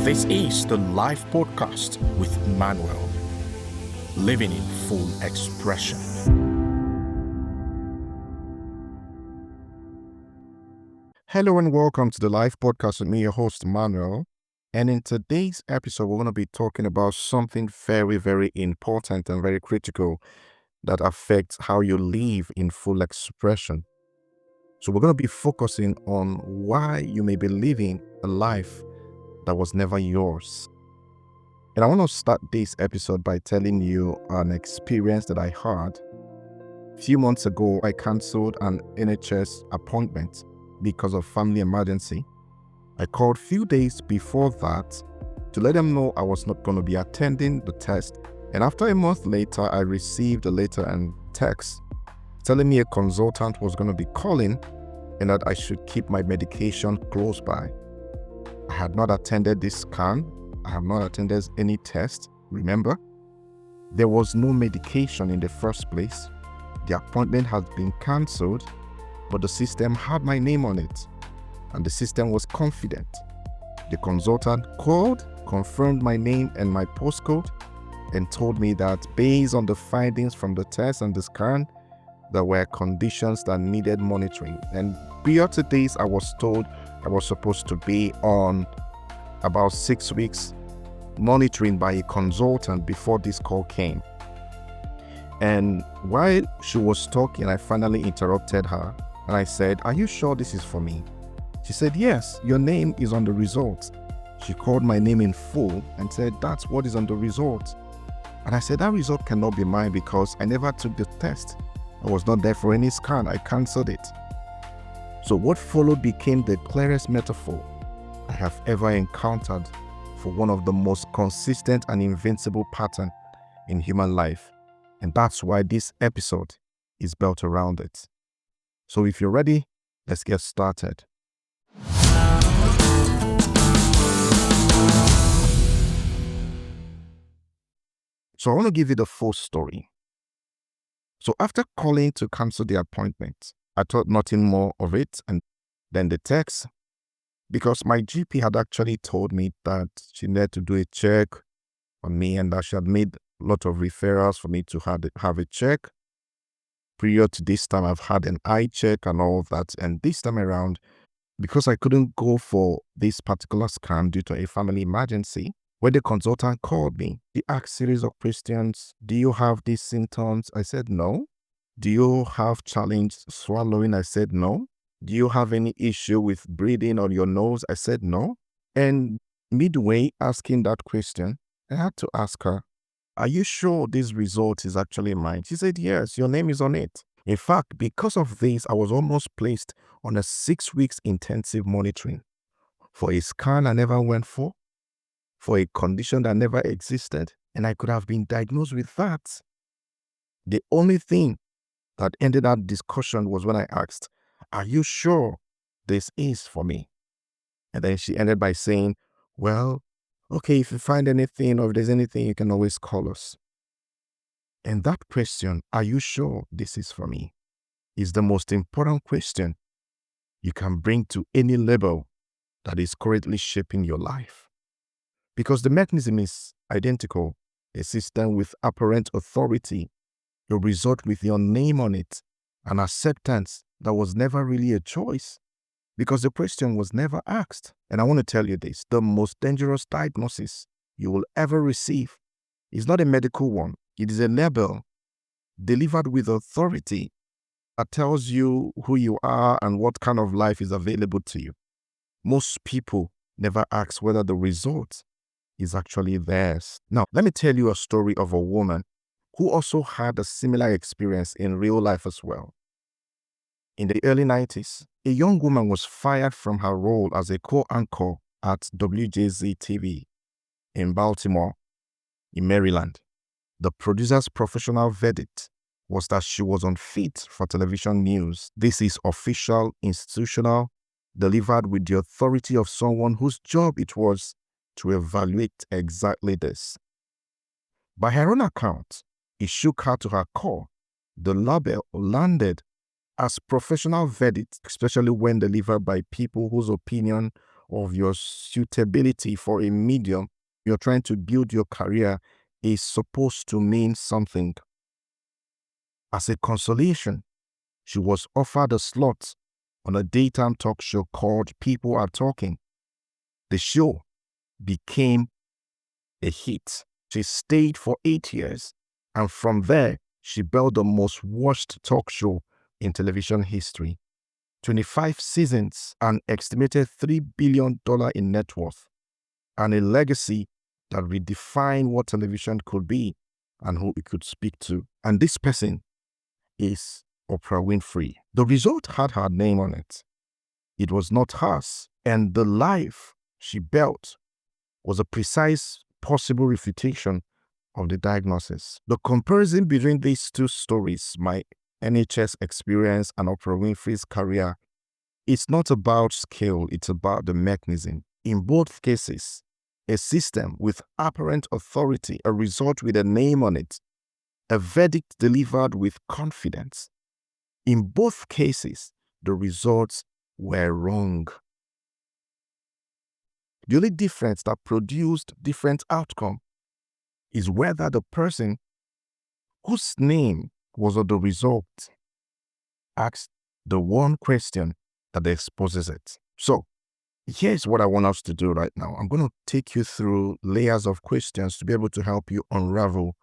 This is the live podcast with Manuel, living in full expression. Hello and welcome to the live podcast with me, your host, Manuel. And in today's episode, we're going to be talking about something very, very important and very critical that affects how you live in full expression. So we're going to be focusing on why you may be living a life that was never yours. And I want to start this episode by telling you an experience that I had. A few months ago, I canceled an NHS appointment because of family emergency. I called a few days before that to let them know I was not going to be attending the test. And after a month later, I received a letter and text telling me a consultant was going to be calling and that I should keep my medication close by. I had not attended this scan. I have not attended any test. Remember, there was no medication in the first place. The appointment had been cancelled, but the system had my name on it, and the system was confident. The consultant called, confirmed my name and my postcode, and told me that based on the findings from the test and the scan, there were conditions that needed monitoring. And prior to this, I was told I was supposed to be on about 6 weeks monitoring by a consultant before this call came. And while she was talking, I finally interrupted her and I said, "Are you sure this is for me?" She said, "Yes, your name is on the results." She called my name in full and said, "That's what is on the results." And I said, "That result cannot be mine because I never took the test. I was not there for any scan. I cancelled it." So what followed became the clearest metaphor I have ever encountered for one of the most consistent and invincible patterns in human life. And that's why this episode is built around it. So if you're ready, let's get started. So I want to give you the full story. So after calling to cancel the appointment, I thought nothing more of it, and then the text, because my GP had actually told me that she needed to do a check on me and that she had made a lot of referrals for me to have a check. Prior to this time, I've had an eye check and all of that. And this time around, because I couldn't go for this particular scan due to a family emergency, when the consultant called me, he asked a series of questions. "Do you have these symptoms?" I said, "No." "Do you have challenge swallowing?" I said, "No." "Do you have any issue with breathing on your nose?" I said, "No." And midway asking that question, I had to ask her, "Are you sure this result is actually mine?" She said, "Yes, your name is on it." In fact, because of this, I was almost placed on a 6 weeks intensive monitoring for a scan I never went for a condition that never existed, and I could have been diagnosed with that. The only thing that ended that discussion was when I asked, "Are you sure this is for me?" And then she ended by saying, "Well, okay, if you find anything or if there's anything, you can always call us." And that question, "Are you sure this is for me?" is the most important question you can bring to any label that is currently shaping your life. Because the mechanism is identical, a system with apparent authority, a result with your name on it, an acceptance that was never really a choice because the question was never asked. And I want to tell you this, the most dangerous diagnosis you will ever receive is not a medical one. It is a label delivered with authority that tells you who you are and what kind of life is available to you. Most people never ask whether the result is actually theirs. Now, let me tell you a story of a woman who also had a similar experience in real life as well. In the early 90s, a young woman was fired from her role as a co-anchor at WJZ TV in Baltimore, in Maryland. The producer's professional verdict was that she was unfit for television news. This is official, institutional, delivered with the authority of someone whose job it was to evaluate exactly this. By her own account, it shook her to her core. The label landed as professional verdict, especially when delivered by people whose opinion of your suitability for a medium you're trying to build your career is supposed to mean something. As a consolation, she was offered a slot on a daytime talk show called People Are Talking. The show became a hit. She stayed for 8 years, and from there, she built the most watched talk show in television history. 25 seasons, an estimated $3 billion in net worth, and a legacy that redefined what television could be and who it could speak to. And this person is Oprah Winfrey. The result had her name on it. It was not hers, and the life she built was a precise possible refutation of the diagnosis. The comparison between these two stories, my NHS experience and Oprah Winfrey's career, it's not about skill, it's about the mechanism. In both cases, a system with apparent authority, a result with a name on it, a verdict delivered with confidence. In both cases, the results were wrong. The only difference that produced different outcome is whether the person whose name was on the result asked the one question that exposes it. So, here's what I want us to do right now. I'm going to take you through layers of questions to be able to help you unravel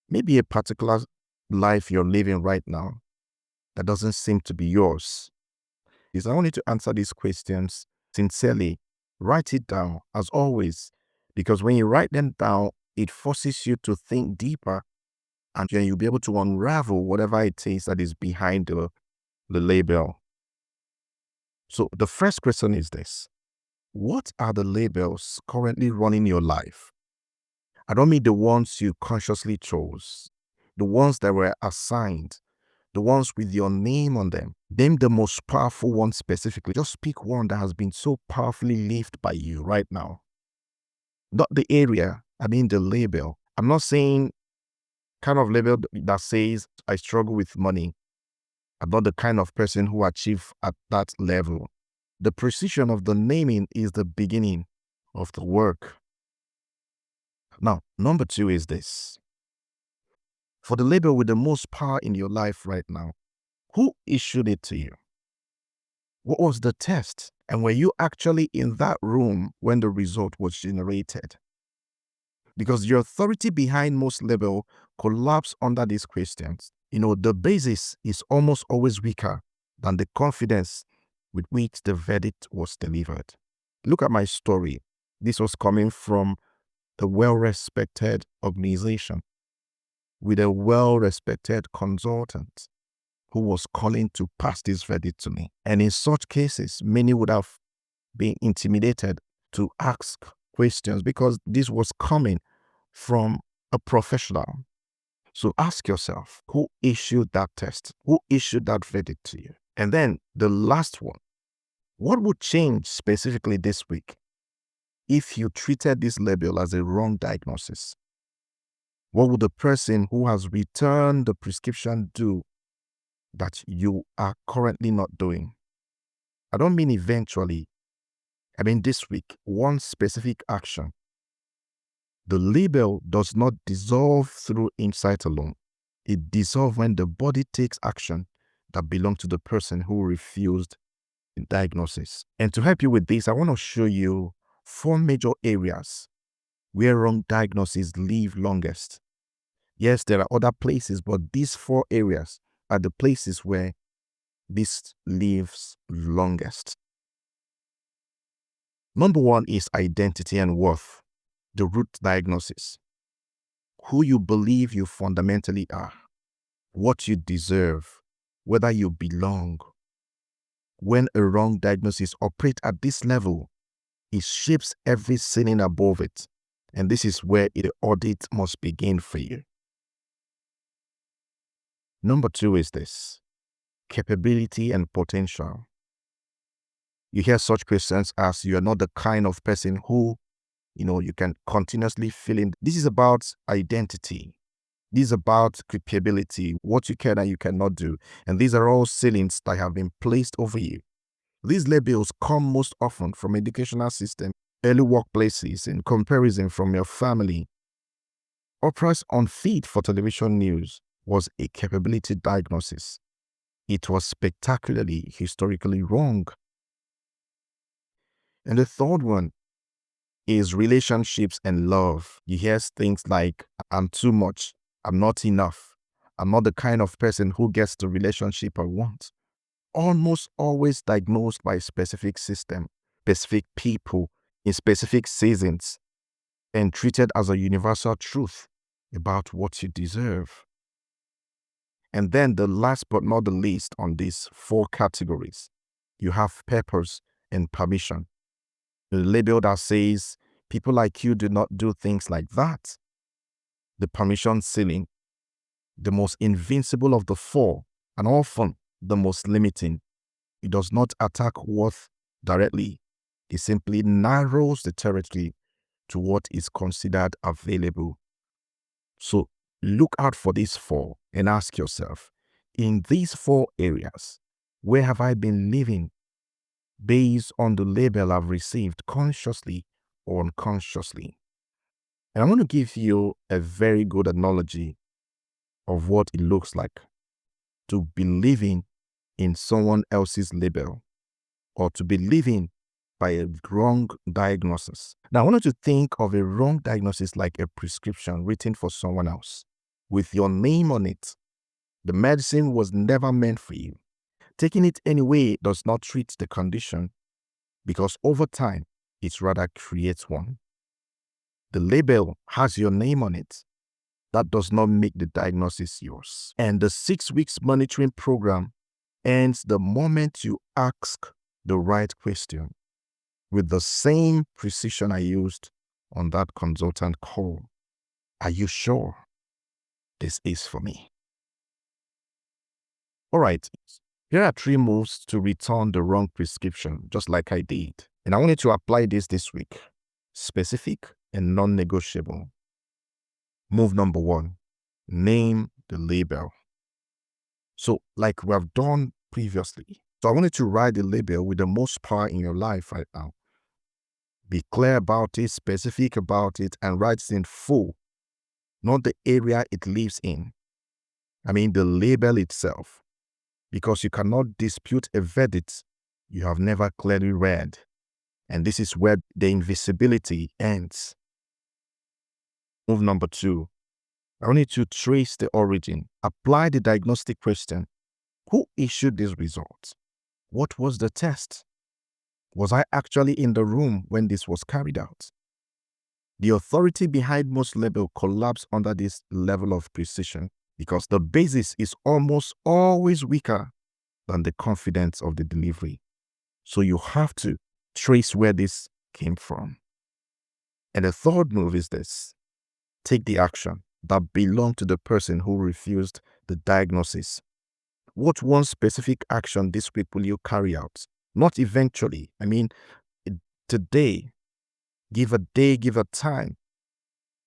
maybe a particular life you're living right now that doesn't seem to be yours. I want you to answer these questions sincerely. Write it down, as always, because when you write them down, it forces you to think deeper, and then you'll be able to unravel whatever it is that is behind the label. So the first question is this: what are the labels currently running your life? I don't mean the ones you consciously chose, the ones that were assigned, the ones with your name on them. Name the most powerful one specifically. Just pick one that has been so powerfully lived by you right now. Not the area, I mean the label. I'm not saying kind of label that says I struggle with money. I'm not the kind of person who achieve at that level. The precision of the naming is the beginning of the work. Now, number 2 is this. For the label with the most power in your life right now, who issued it to you? What was the test? And were you actually in that room when the result was generated? Because the authority behind most label collapse under these questions. The basis is almost always weaker than the confidence with which the verdict was delivered. Look at my story. This was coming from a well-respected organization with a well-respected consultant who was calling to pass this verdict to me. And in such cases, many would have been intimidated to ask questions because this was coming from a professional. So ask yourself, who issued that test? Who issued that verdict to you? And then the last one, what would change specifically this week if you treated this label as a wrong diagnosis? What would the person who has returned the prescription do that you are currently not doing? I don't mean eventually. I mean this week, one specific action. The label does not dissolve through insight alone. It dissolves when the body takes action that belongs to the person who refused the diagnosis. And to help you with this, I want to show you 4 major areas where wrong diagnoses live longest. Yes, there are other places, but these 4 areas are the places where this lives longest. Number 1 is identity and worth, the root diagnosis. Who you believe you fundamentally are, what you deserve, whether you belong. When a wrong diagnosis operates at this level, it shapes every ceiling above it. And this is where the audit must begin for you. Number 2 is this: capability and potential. You hear such questions as, you are not the kind of person who, you can continuously fill in. This is about identity. This is about capability, what you can and you cannot do. And these are all ceilings that have been placed over you. These labels come most often from educational systems, early workplaces, in comparison from your family. Oprah's unfit for television news was a capability diagnosis. It was spectacularly historically wrong. And the third one is relationships and love. You hear things like, I'm too much, I'm not enough, I'm not the kind of person who gets the relationship I want. Almost always diagnosed by a specific system, specific people, in specific seasons, and treated as a universal truth about what you deserve. And then the last but not the least on these 4 categories, you have purpose and permission. The label that says, people like you do not do things like that. The permission ceiling, the most invincible of the 4, and often the most limiting. It does not attack worth directly. It simply narrows the territory to what is considered available. So look out for these 4 and ask yourself, in these 4 areas, where have I been living based on the label I've received consciously or unconsciously? And I'm going to give you a very good analogy of what it looks like to be living in someone else's label or to be living by a wrong diagnosis. Now, I want you to think of a wrong diagnosis like a prescription written for someone else with your name on it. The medicine was never meant for you. Taking it anyway does not treat the condition because over time, it rather creates one. The label has your name on it. That does not make the diagnosis yours. And the 6 weeks monitoring program ends the moment you ask the right question with the same precision I used on that consultant call. Are you sure this is for me? All right, here are 3 moves to return the wrong prescription, just like I did. And I want you to apply this week. Specific and non-negotiable. Move number 1, name the label. So like we have done previously. So I want you to write the label with the most power in your life right now. Be clear about it, specific about it, and write it in full, not the area it lives in. I mean the label itself, because you cannot dispute a verdict you have never clearly read. And this is where the invisibility ends. Move number 2. I want you to trace the origin. Apply the diagnostic question. Who issued these results? What was the test? Was I actually in the room when this was carried out? The authority behind most labels collapse under this level of precision because the basis is almost always weaker than the confidence of the delivery. So you have to trace where this came from. And the third move is this. Take the action that belonged to the person who refused the diagnosis. What one specific action this week will you carry out? Not eventually. I mean, today. Give a day, give a time.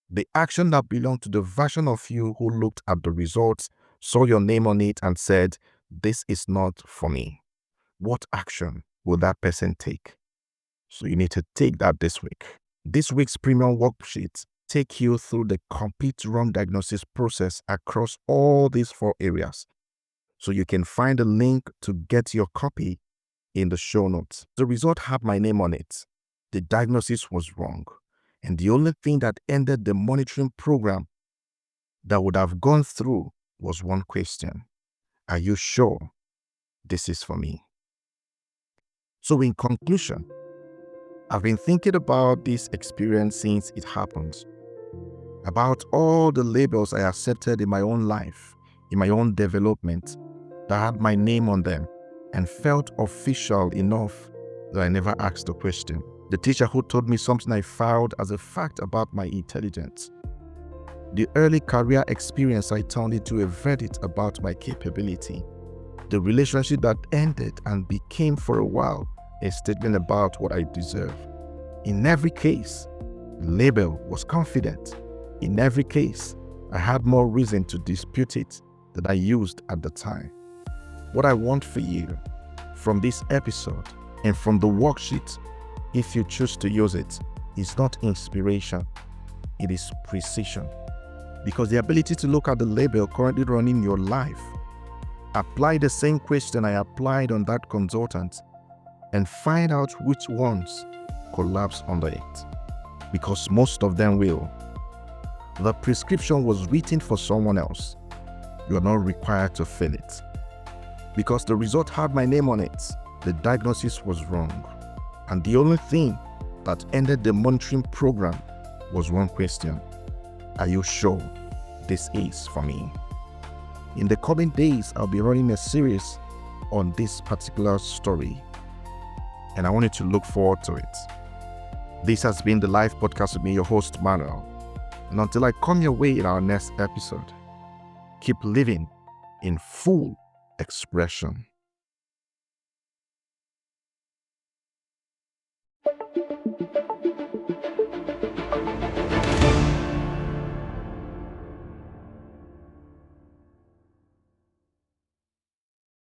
The action that belonged to the version of you who looked at the results, saw your name on it and said, this is not for me. What action will that person take? So you need to take that this week. This week's premium worksheet take you through the complete wrong diagnosis process across all these 4 areas. So you can find a link to get your copy in the show notes. The result had my name on it. The diagnosis was wrong. And the only thing that ended the monitoring program that would have gone through was one question. Are you sure this is for me? So in conclusion, I've been thinking about this experience since it happened, about all the labels I accepted in my own life, in my own development, that had my name on them and felt official enough that I never asked a question. The teacher who told me something I filed as a fact about my intelligence. The early career experience I turned into a verdict about my capability. The relationship that ended and became for a while a statement about what I deserve. In every case, the label was confident. In every case, I had more reason to dispute it than I used at the time. What I want for you from this episode And from the worksheet, if you choose to use it, it's not inspiration, it is precision. Because the ability to look at the label currently running your life, apply the same question I applied on that consultant, and find out which ones collapse under it. Because most of them will. The prescription was written for someone else. You are not required to fill it. Because the result had my name on it, the diagnosis was wrong. And the only thing that ended the monitoring program was one question: are you sure this is for me? In the coming days, I'll be running a series on this particular story, and I want you to look forward to it. This has been the Life Podcast with me, your host, Manuel. And until I come your way in our next episode, keep living in full expression.